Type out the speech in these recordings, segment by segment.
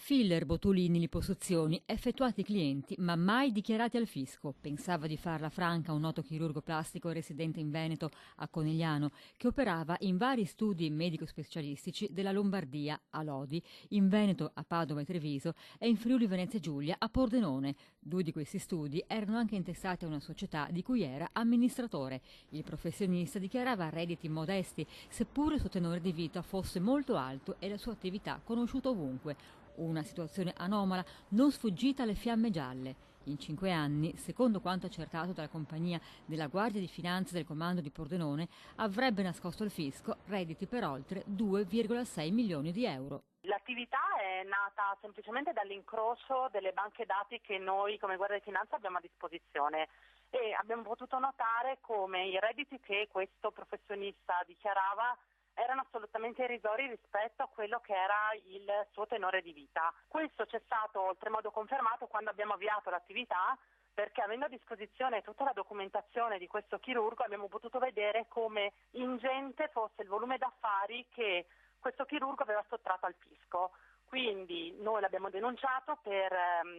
Filler, botulini, liposuzioni, effettuati ai clienti ma mai dichiarati al fisco. Pensava di farla franca un noto chirurgo plastico residente in Veneto, a Conegliano, che operava in vari studi medico-specialistici della Lombardia, a Lodi, in Veneto, a Padova e Treviso e in Friuli Venezia Giulia, a Pordenone. 2 di questi studi erano anche intestati a una società di cui era amministratore. Il professionista dichiarava redditi modesti, seppure il suo tenore di vita fosse molto alto e la sua attività conosciuta ovunque. Una situazione anomala, non sfuggita alle fiamme gialle. In 5 anni, secondo quanto accertato dalla compagnia della Guardia di Finanza del Comando di Pordenone, avrebbe nascosto al fisco redditi per oltre 2,6 milioni di euro. L'attività è nata semplicemente dall'incrocio delle banche dati che noi come Guardia di Finanza abbiamo a disposizione e abbiamo potuto notare come i redditi che questo professionista dichiarava erano assolutamente irrisori rispetto a quello che era il suo tenore di vita. Questo ci è stato oltremodo confermato quando abbiamo avviato l'attività, perché avendo a disposizione tutta la documentazione di questo chirurgo abbiamo potuto vedere come ingente fosse il volume d'affari che questo chirurgo aveva sottratto al fisco. Quindi noi l'abbiamo denunciato per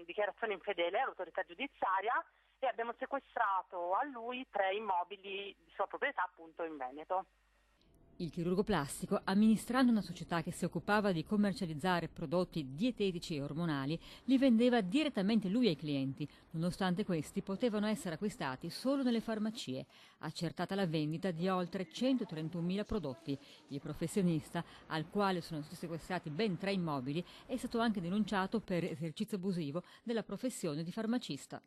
dichiarazione infedele all'autorità giudiziaria e abbiamo sequestrato a lui 3 immobili di sua proprietà appunto in Veneto. Il chirurgo plastico, amministrando una società che si occupava di commercializzare prodotti dietetici e ormonali, li vendeva direttamente lui ai clienti, nonostante questi potevano essere acquistati solo nelle farmacie. Accertata la vendita di oltre 131.000 prodotti. Il professionista, al quale sono stati sequestrati ben 3 immobili, è stato anche denunciato per esercizio abusivo della professione di farmacista.